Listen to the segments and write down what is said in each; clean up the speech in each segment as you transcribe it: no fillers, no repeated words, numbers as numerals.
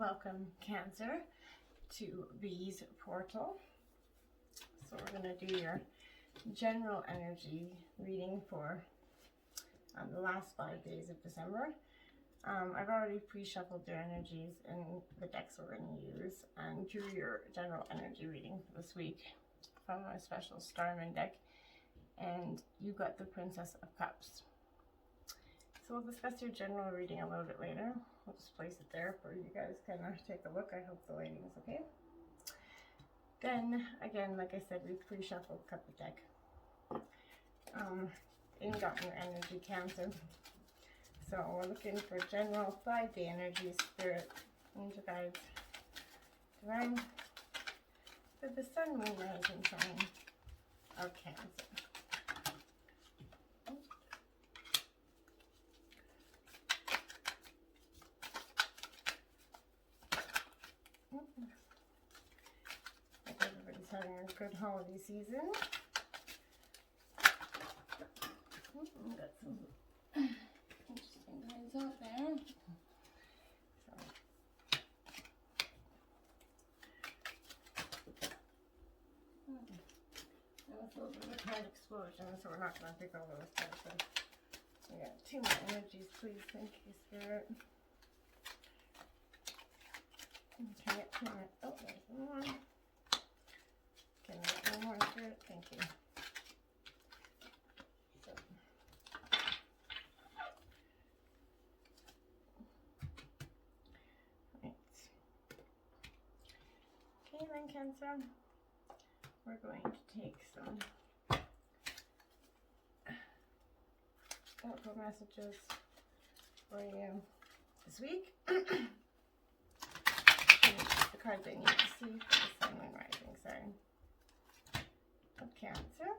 Welcome, Cancer, to Bee's Portal. So we're going to do your general energy reading for the last 5 days of December. I've already pre-shuffled your energies in the decks we're going to use and drew your general energy reading for this week from a special Starman deck, and you got the Princess of Cups. So we'll discuss your general reading a little bit later. We'll just place it there for you guys to kind of take a look. I hope the lighting is okay. Then, again, like I said, we pre-shuffled cut the deck. And got your energy, Cancer. So we're looking for general 5-day energy, spirit, angel guides, divine, for the sun, moon, rising sign of Cancer. Hope everybody's having a good holiday season. Got some interesting guys out there. That was a little bit of a card explosion, so we're not going to pick all those cards. So we got 2 more energies, please. Thank you, Spirit. Can I get 2 more? Oh, there's 1 more. Can I get 1 more, Spirit? Thank you. So. Right. Okay, then, Cancer, we're going to take some oracle messages for you this week. The cards I need to see for the sun, moon, rising sign of Cancer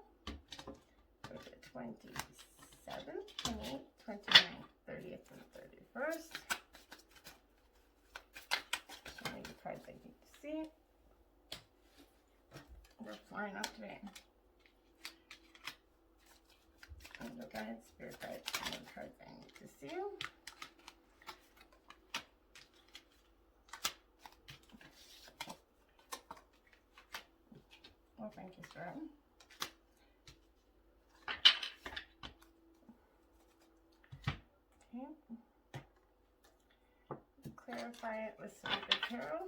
for the 27th, 28th, 29th, 30th, and 31st. Show me the cards I need to see. We're flying up today. Angel guides, spirit guides, and the cards I need to see. Well, thank you, Spirit. Okay. Clarify it with some good tarot.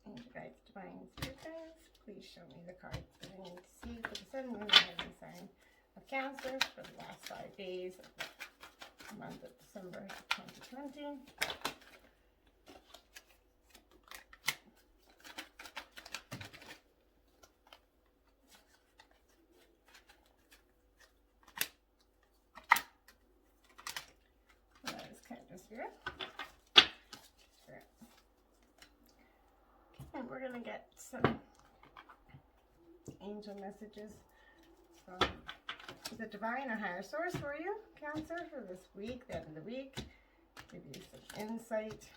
Angel guides, divine, spirit guides, please show me the cards that I need to see for the sun, moon, rising sign of Cancer for the last 5 days of the month of December 2020. Spirit. Spirit. Okay, and we're going to get some angel messages from the divine or higher source for you, Cancer, for this week, the end of the week. Give you some insight,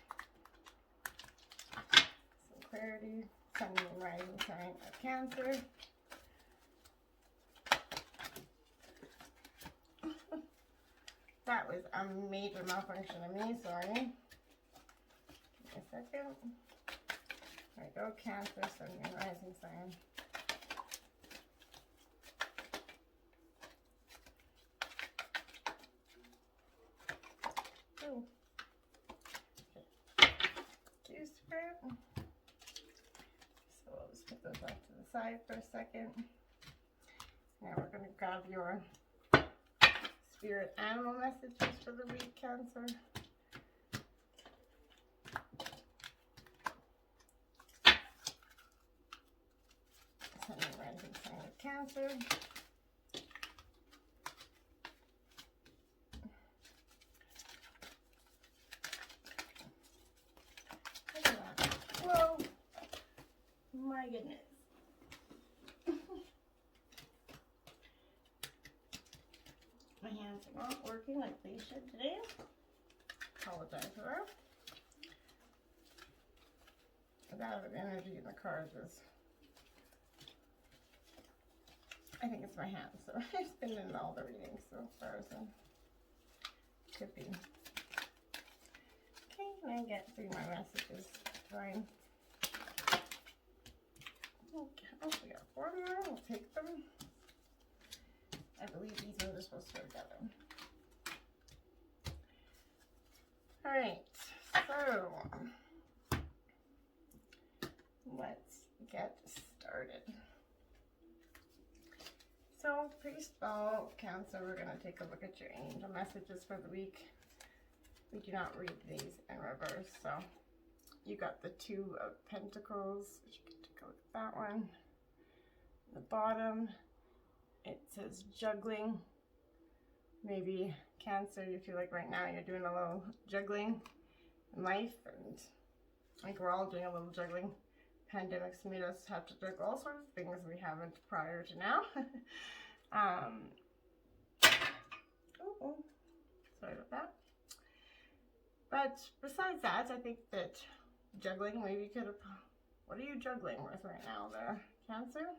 some clarity, sun, moon, rising sign of Cancer. That was a major malfunction of me, sorry. Give me a second. There we go, Cancer, sun, moon, rising sign. Ooh. Okay. 2 Spirit. So we'll just put those off to the side for a second. Now we're going to grab your spirit animal messages for the week, Cancer. Sun, moon, rising sign of Cancer. Look at that. Whoa! My goodness. My hands are not working like they should today. Apologize for that. That energy in the cards is I think it's my hand, so it's been in all the readings so far. So could be. Okay, and I get through my messages. Fine. Okay, oh, we got 4 more. We'll take them. I believe these ones are supposed to go together. Alright, so let's get started. So, first of all, Cancer, we're going to take a look at your angel messages for the week. We do not read these in reverse, so you got the 2 of Pentacles, which you can take a look at that one. The bottom, it says juggling. Maybe Cancer, you feel like right now you're doing a little juggling in life, and like we're all doing a little juggling. Pandemics made us have to juggle all sorts of things we haven't prior to now. Sorry about that. But besides that, I think that juggling, maybe you could have, what are you juggling with right now there, Cancer?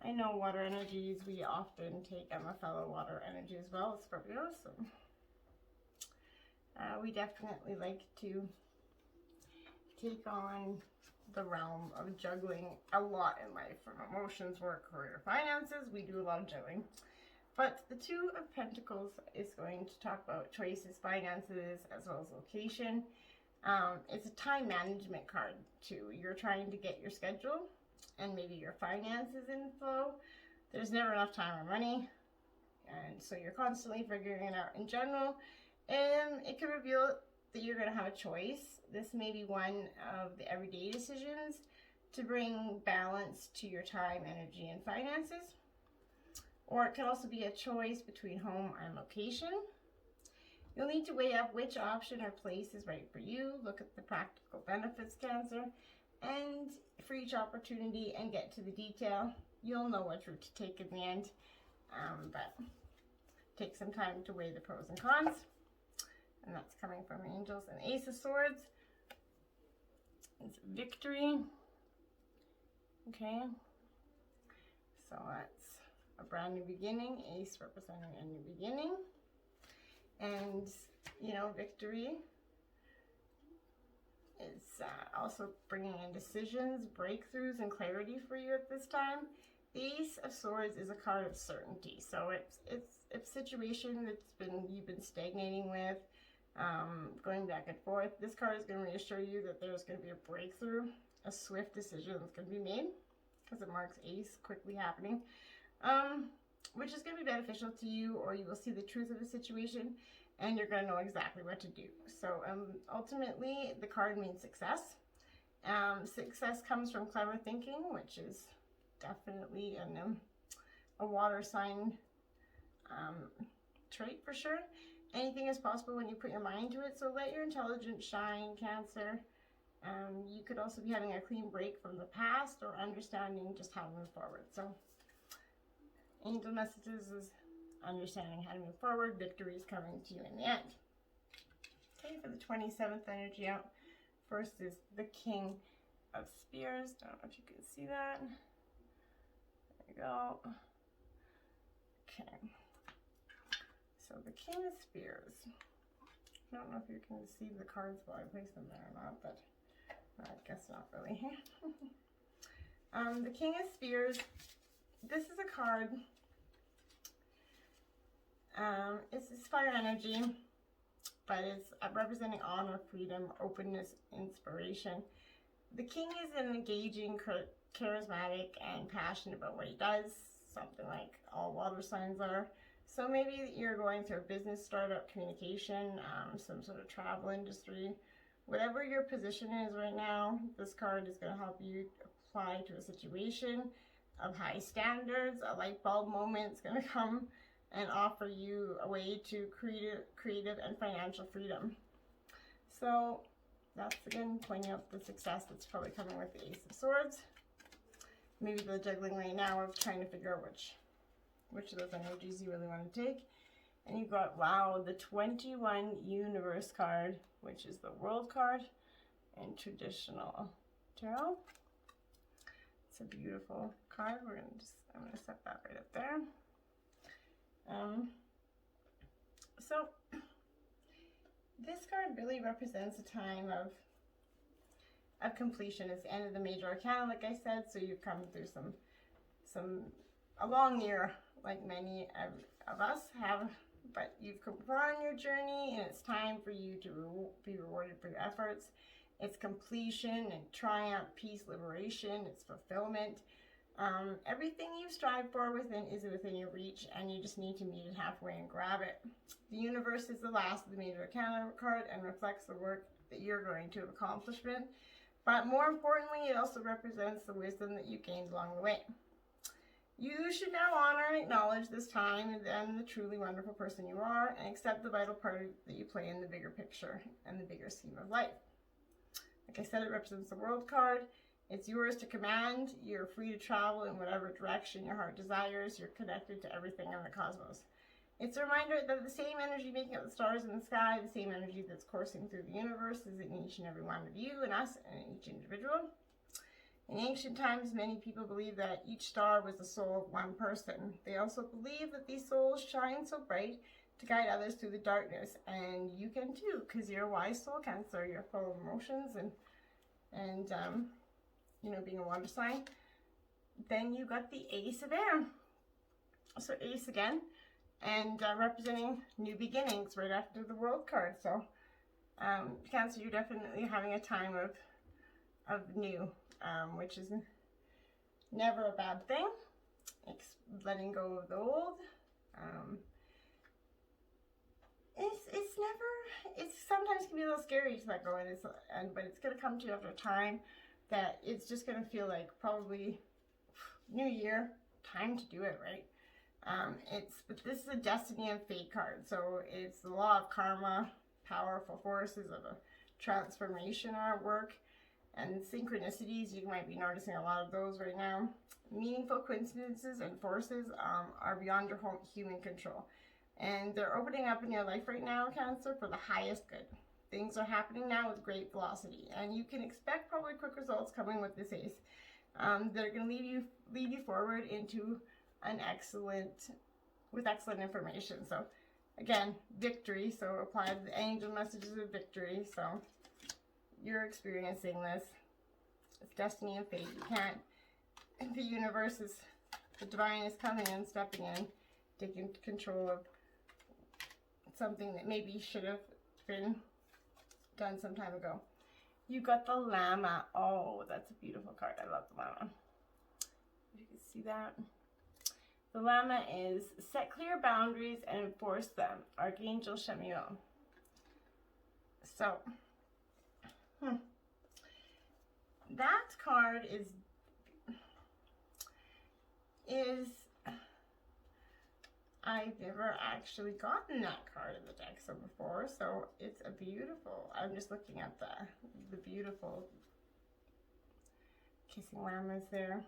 I know water energies, we often take, I'm a fellow water energy as well, Scorpio, so we definitely like to take on the realm of juggling a lot in life, from emotions, work, career, finances. We do a lot of juggling. But the 2 of Pentacles is going to talk about choices, finances, as well as location. It's a time management card too. You're trying to get your schedule and maybe your finances in flow. There's never enough time or money, and so you're constantly figuring it out in general. And it can reveal that you're going to have a choice. This may be one of the everyday decisions to bring balance to your time, energy, and finances. Or it could also be a choice between home and location. You'll need to weigh up which option or place is right for you. Look at the practical benefits, Cancer. And for each opportunity and get to the detail, you'll know what route to take in the end. But take some time to weigh the pros and cons. And that's coming from Angels. And Ace of Swords is victory. Okay. So that's a brand new beginning. Ace representing a new beginning. And, you know, victory is also bringing in decisions, breakthroughs, and clarity for you at this time. The Ace of Swords is a card of certainty. So it's a situation that's you've been stagnating with, going back and forth. This card is going to reassure you that there's going to be a breakthrough, a swift decision that's going to be made, because it marks Ace quickly happening, which is going to be beneficial to you, or you will see the truth of the situation and you're going to know exactly what to do. So ultimately, the card means success. Success comes from clever thinking, which is definitely a water sign trait for sure. Anything is possible when you put your mind to it, so let your intelligence shine, Cancer. You could also be having a clean break from the past or understanding just how to move forward. So angel messages is understanding how to move forward. Victory is coming to you in the end. Okay, for the 27th energy out, first is the King of Spears. Don't know if you can see that. There you go. Okay. So the King of Spears. I don't know if you can see the cards while I place them there or not, but I guess not really. The King of Spears, this is a card. It's fire energy, but it's representing honor, freedom, openness, inspiration. The King is an engaging, charismatic, and passionate about what he does, something like all water signs are. So maybe you're going through a business startup, communication, some sort of travel industry. Whatever your position is right now, this card is going to help you apply to a situation of high standards. A light bulb moment is going to come and offer you a way to creative and financial freedom. So that's again pointing out the success that's probably coming with the Ace of Swords. Maybe the juggling right now of trying to figure out which of those energies you really want to take. And you've got, wow, the 21 Universe card, which is the World card in traditional tarot. It's a beautiful card. I'm gonna set that right up there. So this card really represents a time of completion. It's the end of the major arcana, like I said, so you've come through a long year, like many of us have, but you've come far on your journey, and it's time for you to be rewarded for your efforts. It's completion and triumph, peace, liberation, it's fulfillment. Everything you strive for is within your reach, and you just need to meet it halfway and grab it. The universe is the last of the major arcana card and reflects the work that you're going to accomplish. But more importantly, it also represents the wisdom that you gained along the way. You should now honor and acknowledge this time and the truly wonderful person you are, and accept the vital part that you play in the bigger picture and the bigger scheme of life. Like I said, it represents the World card. It's yours to command. You're free to travel in whatever direction your heart desires. You're connected to everything in the cosmos. It's a reminder that the same energy making up the stars in the sky, the same energy that's coursing through the universe, is in each and every one of you and us and each individual. In ancient times, many people believed that each star was the soul of one person. They also believe that these souls shine so bright to guide others through the darkness, and you can too, because you're a wise soul, Cancer. You're full of emotions and you know, being a water sign. Then you got the Ace of Air. So Ace again, and representing new beginnings right after the World card. So Cancer, you're definitely having a time of new, which is never a bad thing. Letting go of the old. It's sometimes can be a little scary to let go, but it's gonna come to you after a time that it's just gonna feel like probably new year, time to do it, right? But this is a destiny and fate card, so it's the law of karma, powerful forces of a transformation at work, and synchronicities. You might be noticing a lot of those right now. Meaningful coincidences and forces are beyond your human control, and they're opening up in your life right now, Cancer, for the highest good. Things are happening now with great velocity, and you can expect probably quick results coming with this Ace. They're going to lead you forward into excellent information. So again, victory. So apply the angel messages of victory. So you're experiencing this. It's destiny and fate. You can't. The universe is, the divine is coming in, stepping in, taking control of something that maybe should have been done some time ago. You got the Llama. Oh, that's a beautiful card. I love the Llama. You can see that. The Llama is set clear boundaries and enforce them. Archangel Shemiel. So, that card is I've never actually gotten that card in the deck before, so it's a beautiful. I'm just looking at the beautiful kissing llamas there.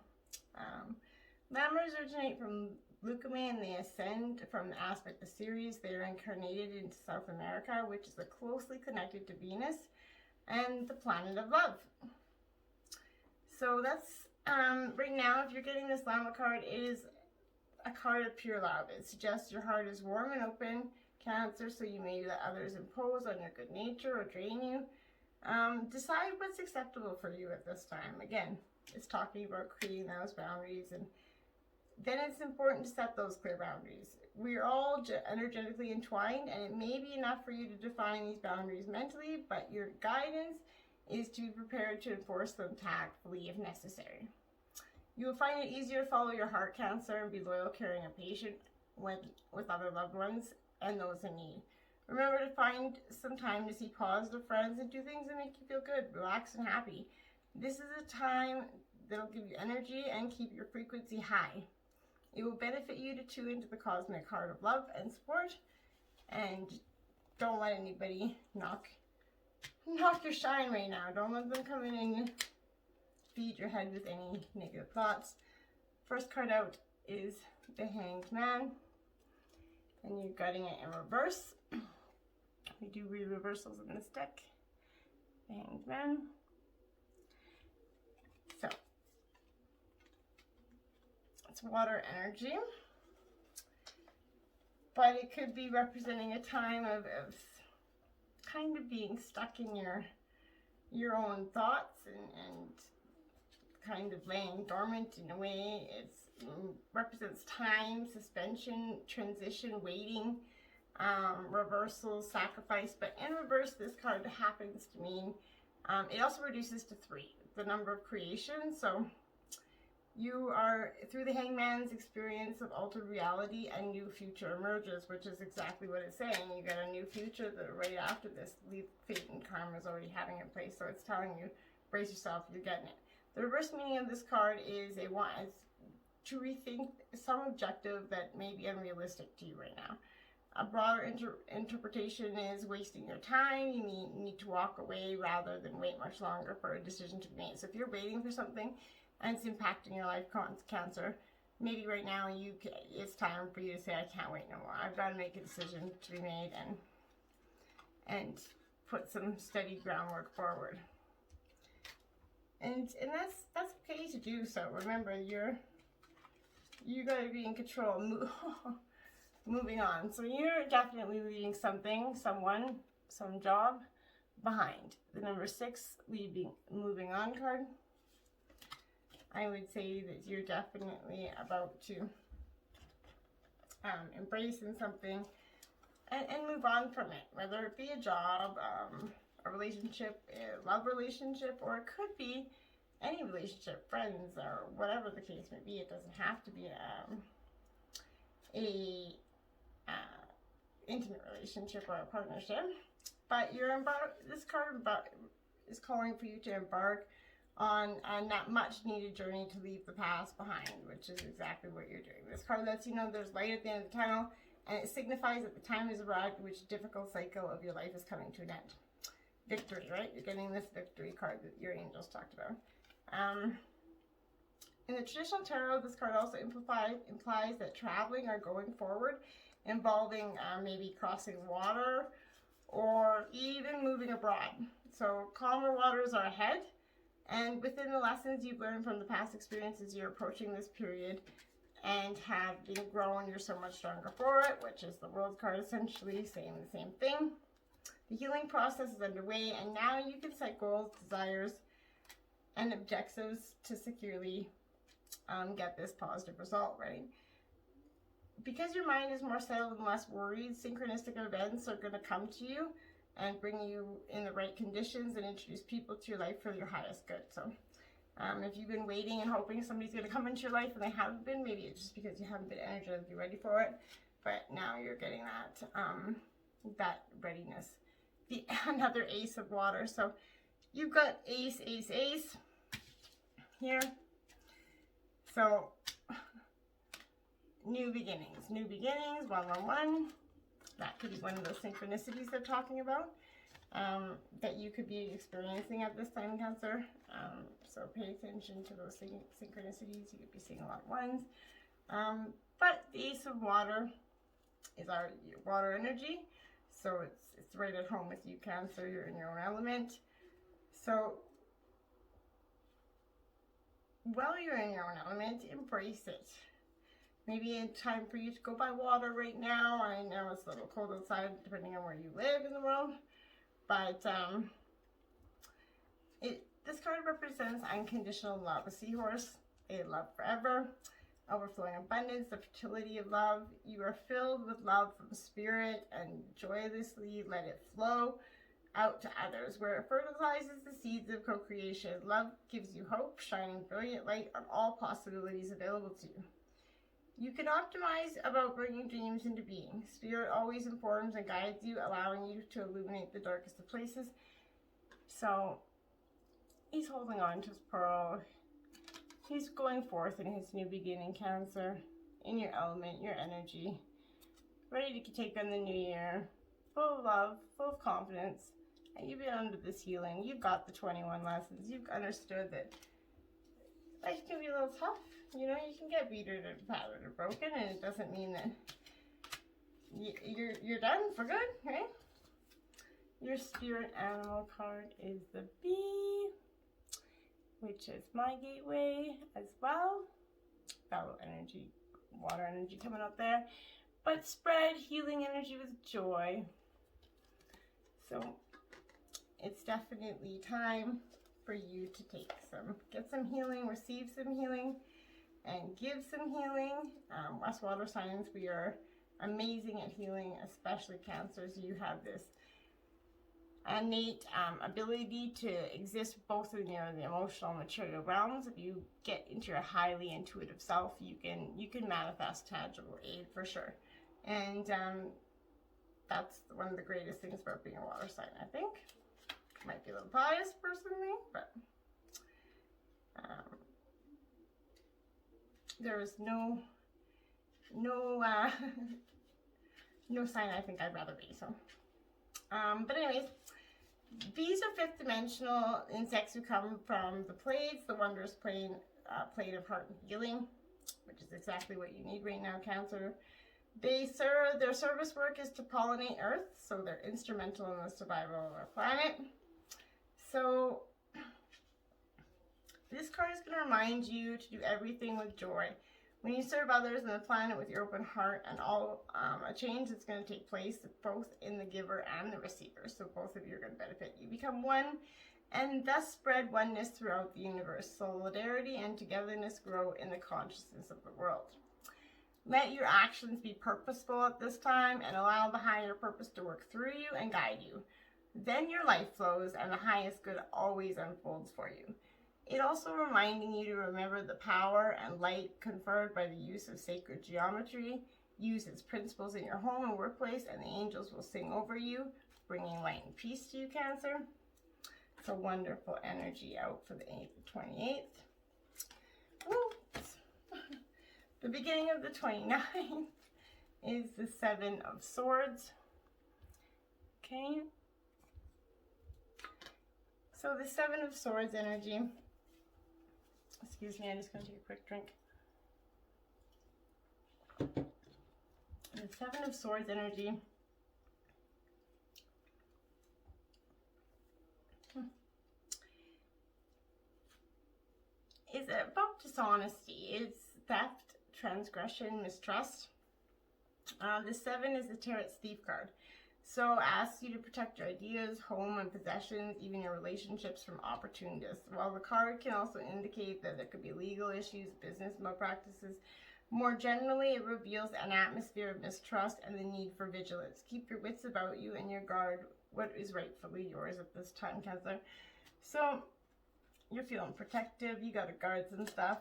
Llamas originate from Lucame, and they ascend from the aspect of Ceres. They are incarnated into South America, which is closely connected to Venus and the planet of love. So that's right now, if you're getting this Llama card, it is a card of pure love. It suggests your heart is warm and open, Cancer, so you may let others impose on your good nature or drain you. Decide what's acceptable for you at this time. Again, it's talking about creating those boundaries, and then it's important to set those clear boundaries. We're all energetically entwined, and it may be enough for you to define these boundaries mentally, but your guidance is to be prepared to enforce them tactfully if necessary. You will find it easier to follow your heart, Cancer, and be loyal, caring, and patient with other loved ones and those in need. Remember to find some time to see positive friends and do things that make you feel good, relaxed, and happy. This is a time that'll give you energy and keep your frequency high. It will benefit you to tune into the cosmic heart of love and support, and don't let anybody knock your shine right now. Don't let them come in and feed your head with any negative thoughts. First card out is the Hanged Man, and you're getting it in reverse. We do read reversals in this deck. The Hanged Man. So it's water energy, but it could be representing a time of kind of being stuck in your own thoughts and kind of laying dormant in a way. It represents time, suspension, transition, waiting, reversal, sacrifice. But in reverse, this card happens to mean it also reduces to 3, the number of creation. So you are, through the Hangman's experience of altered reality, a new future emerges, which is exactly what it's saying. You get a new future that right after this, fate and karma is already having in place. So it's telling you, brace yourself, you're getting it. The reverse meaning of this card is it wants to rethink some objective that may be unrealistic to you right now. A broader interpretation is wasting your time. You need to walk away rather than wait much longer for a decision to be made. So if you're waiting for something and it's impacting your life, Cancer, maybe right now it's time for you to say, I can't wait no more. I've got to make a decision to be made and put some steady groundwork forward. And that's okay to do so. Remember, you got to be in control. Moving on. So you're definitely leaving something, someone, some job behind. The number 6, moving on card. I would say that you're definitely about to embrace in something and move on from it, whether it be a job, a relationship, a love relationship, or it could be any relationship, friends, or whatever the case may be. It doesn't have to be a intimate relationship or a partnership, but this card is calling for you to embark on that much needed journey to leave the past behind, which is exactly what you're doing. This card lets you know there's light at the end of the tunnel, and it signifies that the time has arrived in which difficult cycle of your life is coming to an end. Victory, right? You're getting this victory card that your angels talked about. In the traditional tarot, this card also implies that traveling or going forward, involving maybe crossing water or even moving abroad. So calmer waters are ahead, and within the lessons you've learned from the past experiences, you're approaching this period and have been grown. You're so much stronger for it, which is the World card essentially saying the same thing. The healing process is underway, and now you can set goals, desires, and objectives to securely get this positive result, right? Because your mind is more settled and less worried, synchronistic events are going to come to you and bring you in the right conditions and introduce people to your life for your highest good. So if you've been waiting and hoping somebody's going to come into your life and they haven't been, maybe it's just because you haven't been energetically ready for it. But now you're getting that readiness. Another ace of water. So you've got ace, ace, ace here. So new beginnings, 111. That could be one of those synchronicities they're talking about that you could be experiencing at this time, Cancer. So pay attention to those synchronicities. You could be seeing a lot of ones. But the ace of water is our water energy. So it's right at home with you, Cancer. You're in your own element. So while you're in your own element, embrace it. Maybe it's time for you to go by water right now. I know it's a little cold outside depending on where you live in the world. But this card represents unconditional love. A seahorse, a love forever, overflowing abundance, the fertility of love. You are filled with love from spirit and joyously let it flow out to others, where it fertilizes the seeds of co-creation. Love gives you hope, shining brilliant light on all possibilities available to you. You can optimize about bringing dreams into being. Spirit always informs and guides you, allowing you to illuminate the darkest of places. So he's holding on to his pearl. He's going forth in his new beginning, Cancer, in your element, your energy, ready to take on the new year, full of love, full of confidence. And you've been under this healing. You've got the 21 lessons. You've understood that life can be a little tough. You know, you can get beaten or battered or broken, and it doesn't mean that you're done for good, right? Your spirit animal card is the bee, which is my gateway as well. Fellow energy, water energy coming up there. But spread healing energy with joy. So it's definitely time for you to get some healing, receive some healing, and give some healing. Us water signs, we are amazing at healing, especially Cancers. You have this innate ability to exist both in the emotional and material realms. If you get into your highly intuitive self, you can manifest tangible aid for sure. And that's one of the greatest things about being a water sign, I think. Might be a little biased personally, but there is no no sign I think I'd rather be. So, but anyways, bees are fifth dimensional insects who come from the Pleiades, the wondrous plane of heart and healing, which is exactly what you need right now, Cancer. Their service work is to pollinate Earth, so they're instrumental in the survival of our planet. So this card is going to remind you to do everything with joy. When you serve others and the planet with your open heart, and all a change is going to take place both in the giver and the receiver. So both of you are going to benefit. You become one and thus spread oneness throughout the universe. Solidarity and togetherness grow in the consciousness of the world. Let your actions be purposeful at this time and allow the higher purpose to work through you and guide you. Then your life flows and the highest good always unfolds for you. It also reminding you to remember the power and light conferred by the use of sacred geometry. Use its principles in your home and workplace, and the angels will sing over you, bringing light and peace to you, Cancer. It's a wonderful energy out for the 28th. Oops. The beginning of the 29th is the Seven of Swords. Okay. So the Seven of Swords energy. Excuse me, I'm just going to take a quick drink. The Seven of Swords energy is about dishonesty. It's theft, transgression, mistrust. The Seven is the Tarot's Thief card. So asks you to protect your ideas, home and possessions, even your relationships from opportunists. While the card can also indicate that there could be legal issues, business malpractices, more generally it reveals an atmosphere of mistrust and the need for vigilance. Keep your wits about you and your guard what is rightfully yours at this time, Cancer. So you're feeling protective, you got a guards and stuff.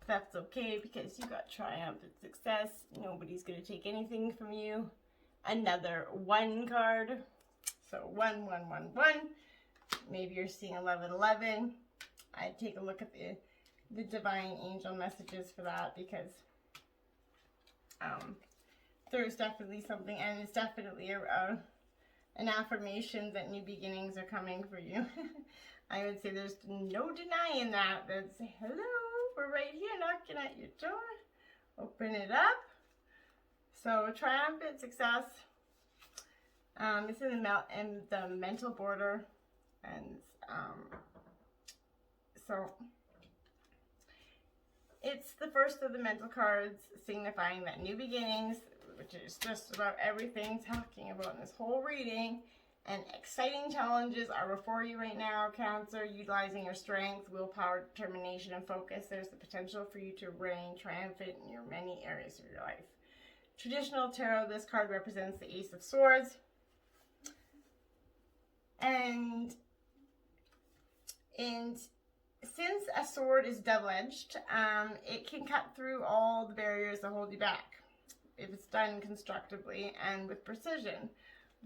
That's okay because you got triumph and success. Nobody's going to take anything from you. Another 1 card. So 1, 1, 1, 1. Maybe you're seeing 11, 11. I'd take a look at the divine angel messages for that because there's definitely something, and it's definitely an affirmation that new beginnings are coming for you. I would say there's no denying that. That's hello, we're right here knocking at your door. Open it up. So triumphant success. It's in the mental border, and so it's the first of the mental cards, signifying that new beginnings, which is just about everything talking about in this whole reading, and exciting challenges are before you right now, Cancer. Utilizing your strength, willpower, determination, and focus, there's the potential for you to reign triumphant in your many areas of your life. Traditional tarot, this card represents the Ace of Swords. And since a sword is double-edged, it can cut through all the barriers that hold you back if it's done constructively and with precision.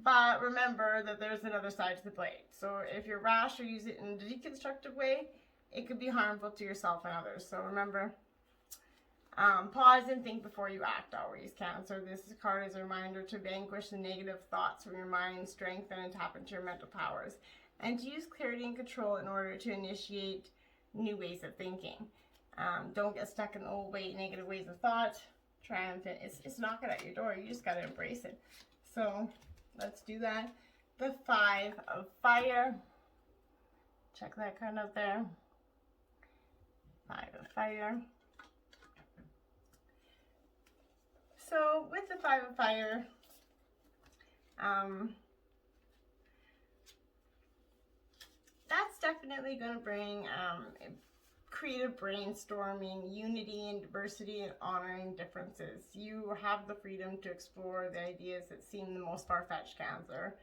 But remember that there's another side to the blade. So if you're rash or use it in a deconstructive way, it could be harmful to yourself and others. So remember, pause and think before you act always, Cancer. This card is a reminder to vanquish the negative thoughts from your mind, strengthen and tap into your mental powers, and to use clarity and control in order to initiate new ways of thinking. Don't get stuck in the old negative ways of thought. Triumphant. It's knocking at your door. You just got to embrace it. So let's do that. The Five of Fire. Check that card out there. Five of Fire. So with the Five of Fire, that's definitely going to bring creative brainstorming, unity and diversity, and honoring differences. You have the freedom to explore the ideas that seem the most far-fetched, Cancer.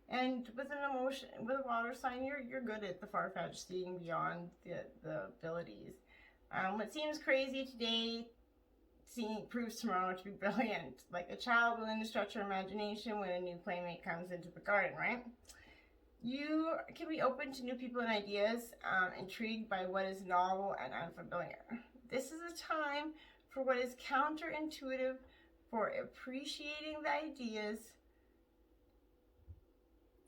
And with an emotion, with a water sign, you're good at the far-fetched, seeing beyond the abilities. What seems crazy today proves tomorrow to be brilliant. Like a child willing to stretch her imagination when a new playmate comes into the garden, right? You can be open to new people and ideas, intrigued by what is novel and unfamiliar. This is a time for what is counterintuitive, for appreciating the ideas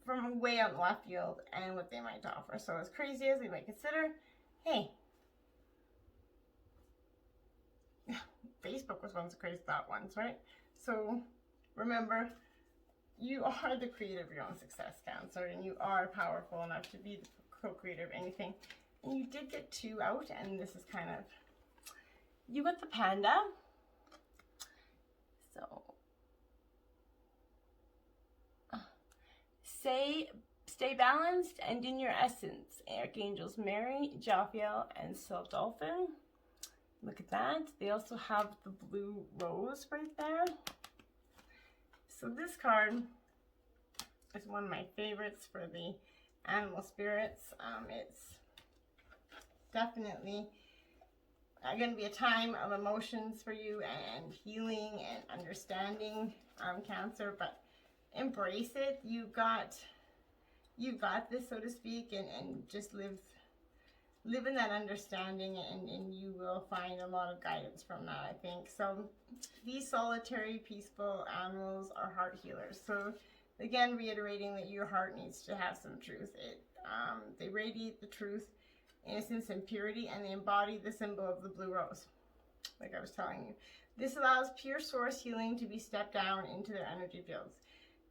from way out in left field and what they might offer. So as crazy as we might consider, hey, Facebook was once a crazy thought once, right? So remember, you are the creator of your own success, Cancer, and you are powerful enough to be the co-creator of anything. And you did get 2 out, and this is kind of, you got the panda. So, stay balanced and in your essence. Archangels Mary, Jophiel, and Silk Dolphin. Look at that. They also have the blue rose right there. So this card is one of my favorites for the animal spirits. It's definitely going to be a time of emotions for you and healing and understanding, Cancer, but embrace it. You got this, so to speak, and just live in that understanding, and you will find a lot of guidance from that, I think. So these solitary, peaceful animals are heart healers. So again, reiterating that your heart needs to have some truth. They radiate the truth, innocence, and purity, and they embody the symbol of the blue rose, like I was telling you. This allows pure source healing to be stepped down into their energy fields.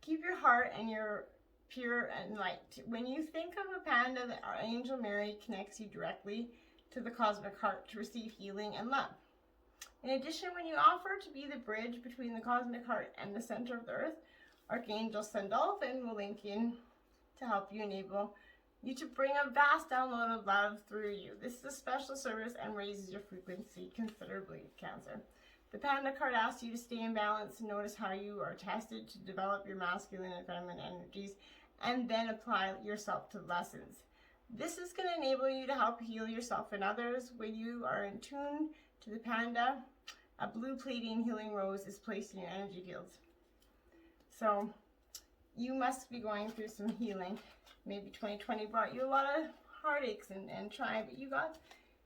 Keep your heart and your pure and light. When you think of a panda, the Angel Mary connects you directly to the cosmic heart to receive healing and love. In addition, when you offer to be the bridge between the cosmic heart and the center of the earth, Archangel Sandalphon will link in to help you, enable you to bring a vast download of love through you. This is a special service and raises your frequency considerably, Cancer. The Panda card asks you to stay in balance and notice how you are tested to develop your masculine and feminine energies, and then apply yourself to the lessons. This is going to enable you to help heal yourself and others. When you are in tune to the Panda, a blue Pleiadian healing rose is placed in your energy fields. So you must be going through some healing. Maybe 2020 brought you a lot of heartaches and trying, but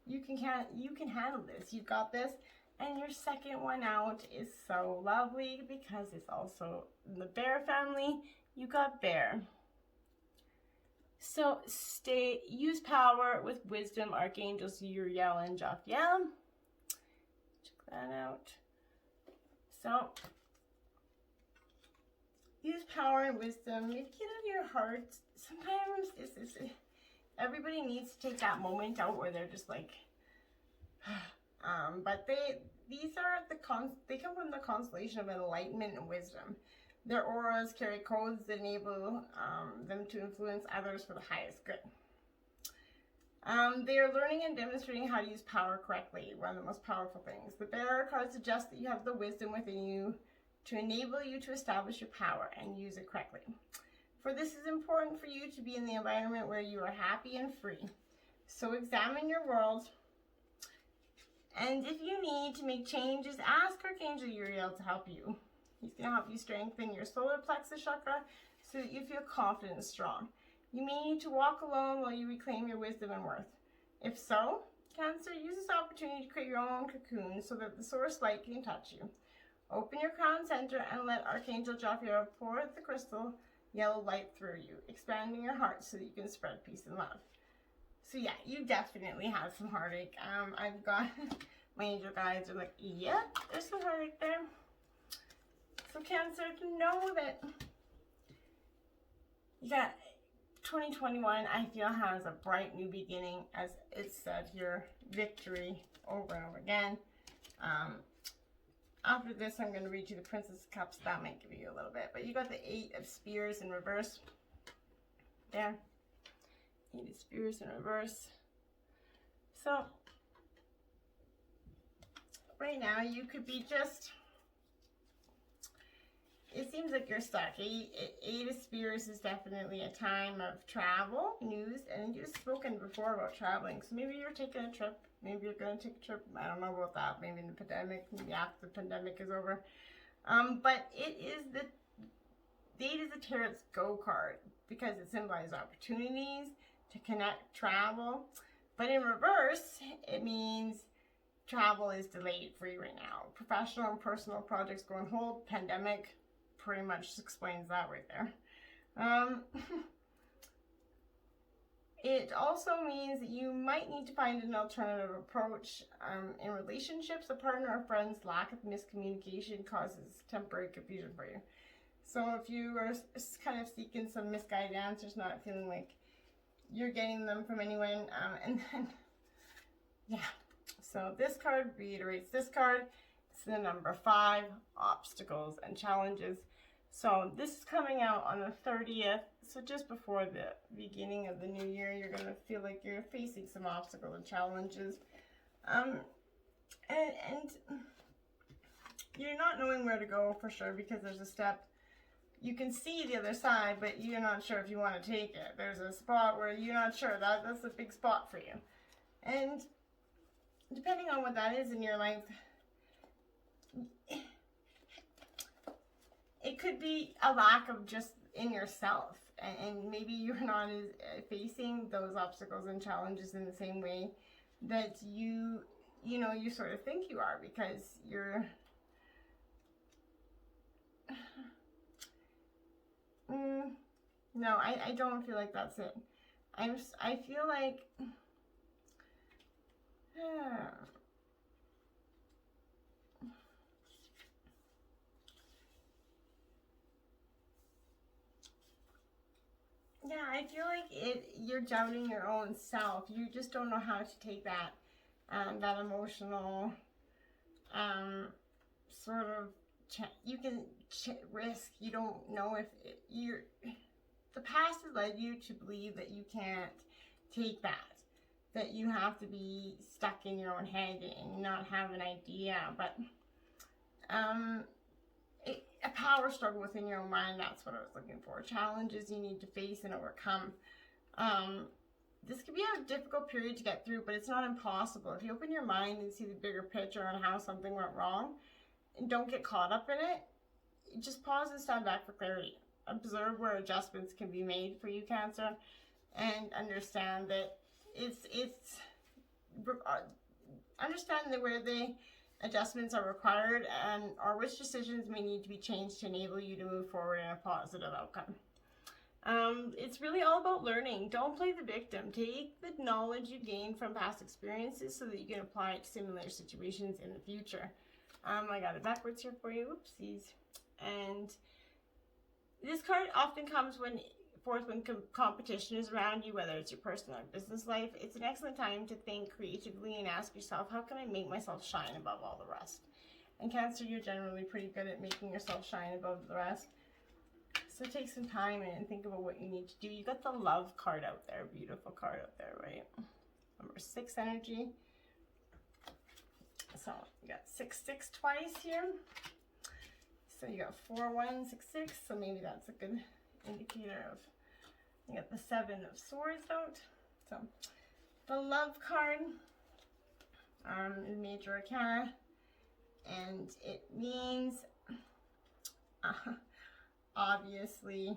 you can handle this. You got this. And your second one out is so lovely because it's also in the bear family. You got bear. So use power with wisdom, Archangels Uriel and Jophiel. Check that out. So use power and wisdom. Get out of your heart. Sometimes everybody needs to take that moment out where they're just like, but they come from the constellation of enlightenment and wisdom. Their auras carry codes that enable them to influence others for the highest good. They are learning and demonstrating how to use power correctly, one of the most powerful things. The bearer card suggests that you have the wisdom within you to enable you to establish your power and use it correctly. For this is important for you to be in the environment where you are happy and free. So examine your world. And if you need to make changes, ask Archangel Uriel to help you. He's going to help you strengthen your solar plexus chakra so that you feel confident and strong. You may need to walk alone while you reclaim your wisdom and worth. If so, Cancer, use this opportunity to create your own cocoon so that the source light can touch you. Open your crown center and let Archangel Jophiel pour the crystal yellow light through you, expanding your heart so that you can spread peace and love. So yeah, you definitely have some heartache. I've got my angel guides are like, yeah, there's some heartache there. So Cancer, to know that you got 2021, I feel, has a bright new beginning, as it's said here, victory over and over again. After this, I'm going to read you the Princess of Cups. That might give you a little bit. But you got the 8 of Spears in reverse there. Eight of Spears in reverse. So right now you could be just, it seems like you're stuck. Eight of Spears is definitely a time of travel, news, and you've spoken before about traveling. So maybe you're taking a trip. Maybe you're going to take a trip. I don't know about that. Maybe in the pandemic, maybe after the pandemic is over. But it is the Eight is the Tarot's go card because it symbolizes opportunities to connect, travel. But in reverse, it means travel is delayed for you right now. Professional and personal projects go on hold. Pandemic pretty much explains that right there. It also means that you might need to find an alternative approach in relationships. A partner or friend's lack of miscommunication causes temporary confusion for you. So if you are kind of seeking some misguided answers, not feeling like you're getting them from anyone, and then, yeah. So this card reiterates this card. It's the number 5, obstacles and challenges. So this is coming out on the 30th. So just before the beginning of the new year, you're going to feel like you're facing some obstacles and challenges. And you're not knowing where to go for sure because there's a step. You can see the other side, but you're not sure if you want to take it. There's a spot where you're not sure. That's a big spot for you. And depending on what that is in your life, it could be a lack of just in yourself. And maybe you're not facing those obstacles and challenges in the same way that you sort of think you are, because you're... No, I don't feel like that's it. I feel like... Yeah, I feel like you're doubting your own self. You just don't know how to take that that emotional sort of you can risk. You don't know if the past has led you to believe that you can't take that you have to be stuck in your own head and not have an idea. But a power struggle within your own mind, that's what I was looking for. Challenges you need to face and overcome. This could be a difficult period to get through, but it's not impossible. If you open your mind and see the bigger picture on how something went wrong, and don't get caught up in it, just pause and stand back for clarity. Observe where adjustments can be made for you, Cancer, and understand that understand that where the adjustments are required or which decisions may need to be changed to enable you to move forward in a positive outcome. It's really all about learning. Don't play the victim. Take the knowledge you gain from past experiences so that you can apply it to similar situations in the future. I got it backwards here for you. Oopsies. And this card often comes when competition is around you, whether it's your personal or business life. It's an excellent time to think creatively and ask yourself, how can I make myself shine above all the rest? And Cancer, you're generally pretty good at making yourself shine above the rest. So take some time and think about what you need to do. You got the Love card out there, beautiful card out there, right? Number 6 energy. So you got 6-6 twice here. So you got 4-1-6-6. So maybe that's a good indicator of. You got the 7 of Swords out. So the Love card is Major Arcana, and it means obviously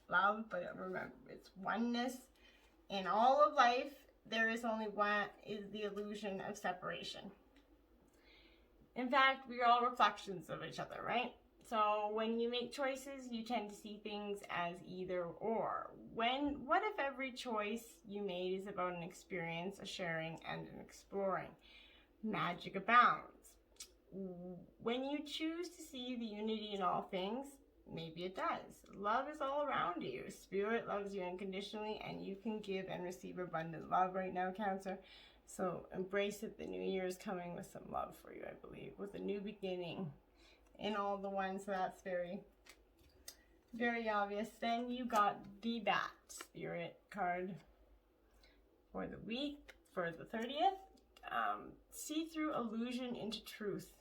love, but remember it's oneness. In all of life, there is only one, is the illusion of separation. In fact, we are all reflections of each other, right? So when you make choices, you tend to see things as either or. What if every choice you made is about an experience, a sharing, and an exploring? Magic abounds. When you choose to see the unity in all things, maybe it does. Love is all around you. Spirit loves you unconditionally, and you can give and receive abundant love right now, Cancer. So embrace it. The new year is coming with some love for you, I believe, with a new beginning in all the ones. So that's very, very obvious. Then you got the Bat Spirit card. for the week, for the 30th. See through illusion into truth.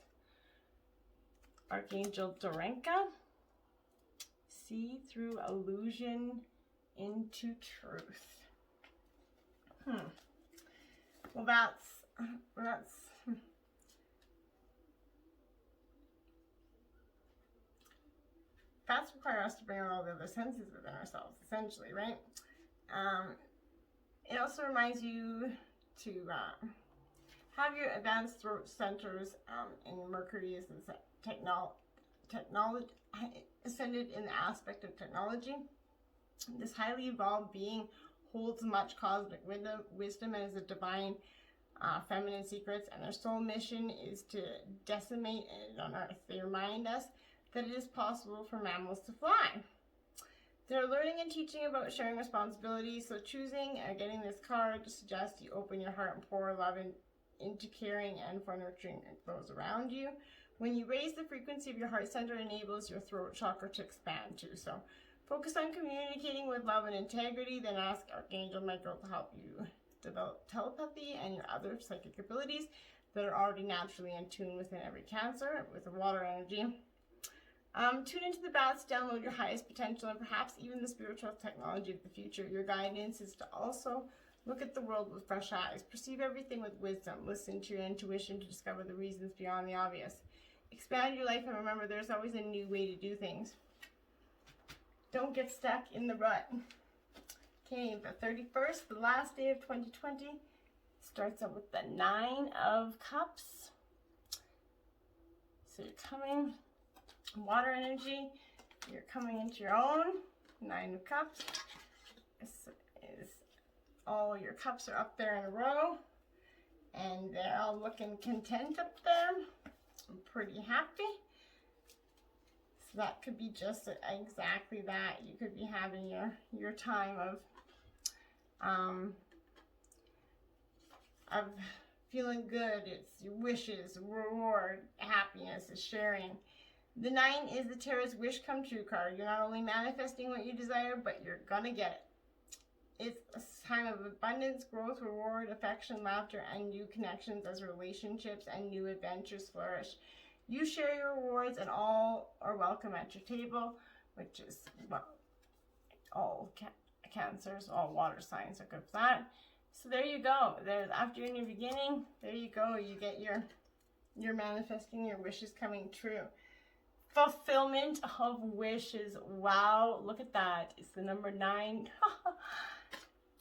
Archangel Dorenka. See through illusion into truth. Well, that's require us to bring out all the other senses within ourselves, essentially, right? It also reminds you to have your advanced throat centers in Mercury is technology ascended in the aspect of technology. This highly evolved being holds much cosmic wisdom and is a divine feminine secrets, and their sole mission is to decimate it on Earth. They remind us that it is possible for mammals to fly. They're learning and teaching about sharing responsibilities, so choosing and getting this card suggests you open your heart and pour love into caring and for nurturing those around you. When you raise the frequency of your heart center, it enables your throat chakra to expand too. So focus on communicating with love and integrity, then ask Archangel Michael to help you develop telepathy and your other psychic abilities that are already naturally in tune within every Cancer with the water energy. Tune into the bats, download your highest potential, and perhaps even the spiritual technology of the future. Your guidance is to also look at the world with fresh eyes, perceive everything with wisdom, listen to your intuition to discover the reasons beyond the obvious. Expand your life and remember there's always a new way to do things. Don't get stuck in the rut. Okay, the 31st, the last day of 2020, starts out with the 9 of Cups. So you're coming, water energy, you're coming into your own, 9 of Cups. This is all your cups are up there in a row, and they're all looking content up there. I'm pretty happy. So that could be just exactly that. You could be having your time of feeling good. It's your wishes, reward, happiness is sharing. The 9 is the Tarot's wish come true card. You're not only manifesting what you desire, but you're gonna get it. It's a time of abundance, growth, reward, affection, laughter, and new connections as relationships and new adventures flourish. You share your rewards and all are welcome at your table, which is, well, all Cancers, all water signs are good for that. So there you go. There's after your new beginning, there you go. You get your manifesting, your wishes coming true. Fulfillment of wishes. Wow, look at that. It's the number 9.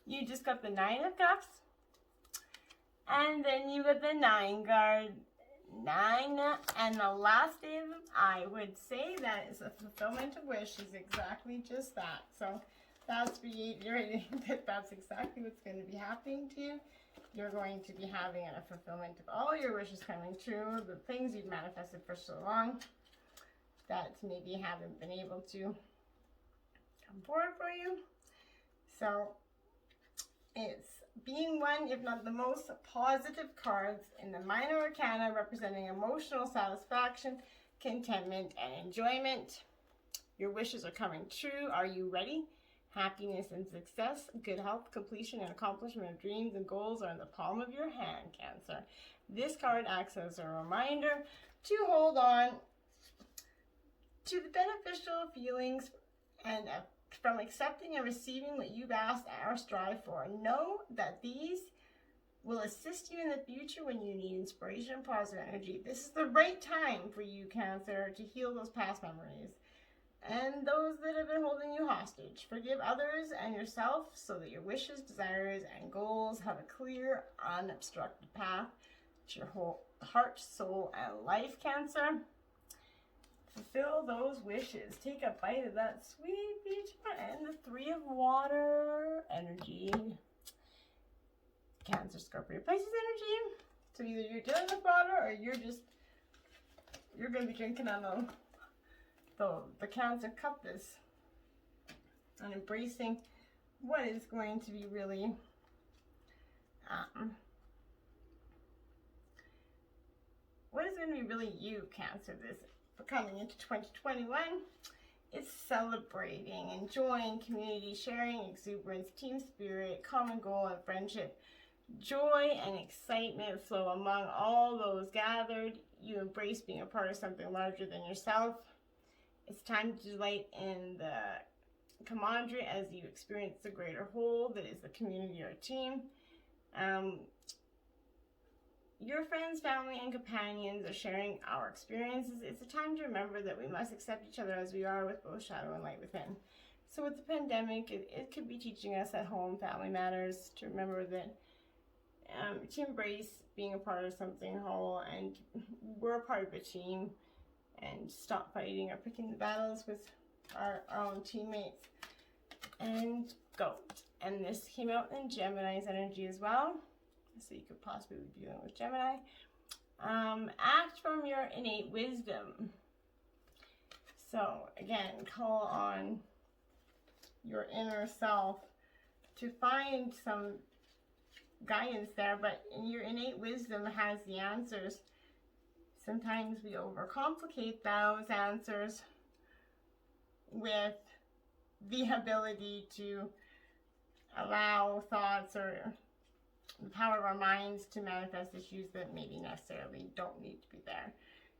You just got the 9 of Cups. And then you got the 9 card. 9. And the last day of them, I would say that is a fulfillment of wishes. Exactly just that. So that's reiterating that that's exactly what's going to be happening to you. You're going to be having a fulfillment of all your wishes coming true. The things you've manifested for so long that maybe haven't been able to come forward for you. So it's being one, if not the most positive cards in the minor arcana, representing emotional satisfaction, contentment, and enjoyment. Your wishes are coming true. Are you ready? Happiness and success, good health, completion, and accomplishment of dreams and goals are in the palm of your hand, Cancer. This card acts as a reminder to hold on to the beneficial feelings and from accepting and receiving what you've asked or strive for. Know that these will assist you in the future when you need inspiration and positive energy. This is the right time for you, Cancer, to heal those past memories and those that have been holding you hostage. Forgive others and yourself so that your wishes, desires, and goals have a clear, unobstructed path to your whole heart, soul, and life, Cancer. Fulfill those wishes. Take a bite of that sweet peach and the 3 of water energy. Cancer, Scorpio, Pisces energy. So either you're dealing with water or you're going to be drinking on the Cancer cup is and embracing what is going to be really what is going to be really you, Cancer, this coming into 2021. It's celebrating, enjoying community, sharing, exuberance, team spirit, common goal, and friendship. Joy and excitement flow among all those gathered. You embrace being a part of something larger than yourself. It's time to delight in the camaraderie as you experience the greater whole that is the community or team. Your friends, family, and companions are sharing our experiences. It's a time to remember that we must accept each other as we are, with both shadow and light within. So with the pandemic, it could be teaching us at home, family matters, to remember that to embrace being a part of something whole, and we're a part of a team, and stop fighting or picking the battles with our own teammates, and go. And this came out in Gemini's energy as well, so you could possibly be dealing with Gemini. Act from your innate wisdom. So again, call on your inner self to find some guidance there, but your innate wisdom has the answers. Sometimes we overcomplicate those answers with the ability to allow thoughts or the power of our minds to manifest issues that maybe necessarily don't need to be there.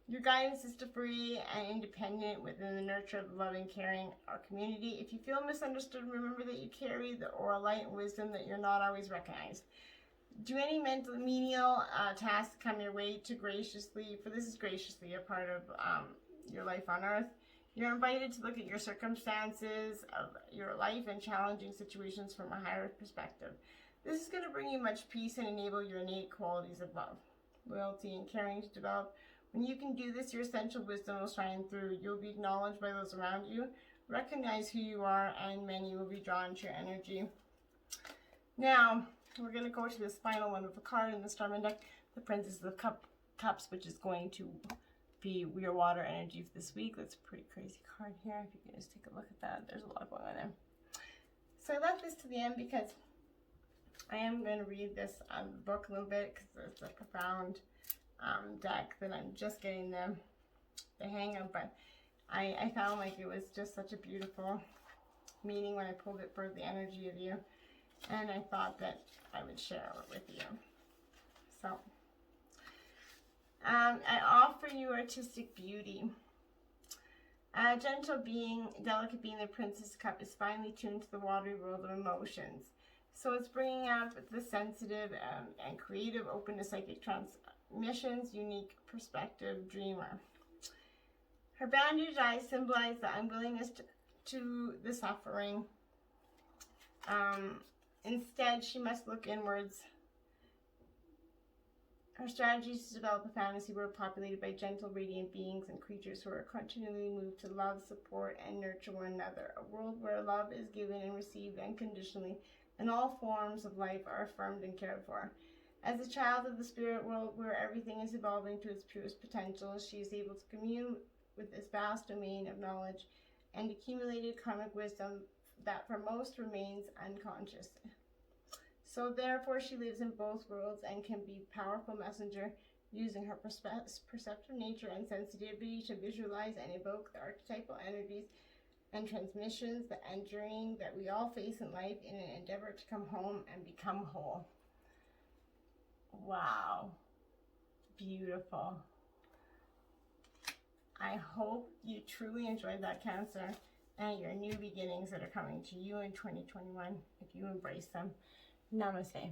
Your guidance is to free and independent within the nurture of loving, caring, our community. If you feel misunderstood, remember that you carry the aura light and wisdom that you're not always recognized. Do any menial tasks come your way to graciously, for this is graciously a part of your life on earth. You're invited to look at your circumstances of your life and challenging situations from a higher perspective. This is going to bring you much peace and enable your innate qualities of love, loyalty, and caring to develop. When you can do this, your essential wisdom will shine through. You'll be acknowledged by those around you. Recognize who you are, and many will be drawn to your energy. Now, we're going to go to this final one of a card in the Starman deck, the Princess of Cups, which is going to be your water energy for this week. That's a pretty crazy card here. If you can just take a look at that, there's a lot going on there. So I left this to the end because I am going to read this book a little bit, because it's a profound deck that I'm just getting the hang of, but I found like it was just such a beautiful meaning when I pulled it for the energy of you, and I thought that I would share it with you. So I offer you artistic beauty. A gentle being, delicate being, the Princess Cup is finely tuned to the watery world of emotions. So it's bringing out the sensitive and creative, open to psychic transmissions, unique perspective dreamer. Her bandaged eyes symbolize the unwillingness to the suffering. Instead, she must look inwards. Her strategy is to develop a fantasy world populated by gentle, radiant beings and creatures who are continually moved to love, support, and nurture one another. A world where love is given and received unconditionally, and all forms of life are affirmed and cared for. As a child of the spirit world, where everything is evolving to its purest potential, she is able to commune with this vast domain of knowledge and accumulated karmic wisdom that for most remains unconscious. So therefore she lives in both worlds and can be a powerful messenger, using her perceptive nature and sensitivity to visualize and evoke the archetypal energies and transmissions, the enduring that we all face in life in an endeavor to come home and become whole. Wow. Beautiful. I hope you truly enjoyed that, Cancer, and your new beginnings that are coming to you in 2021 if you embrace them. Namaste.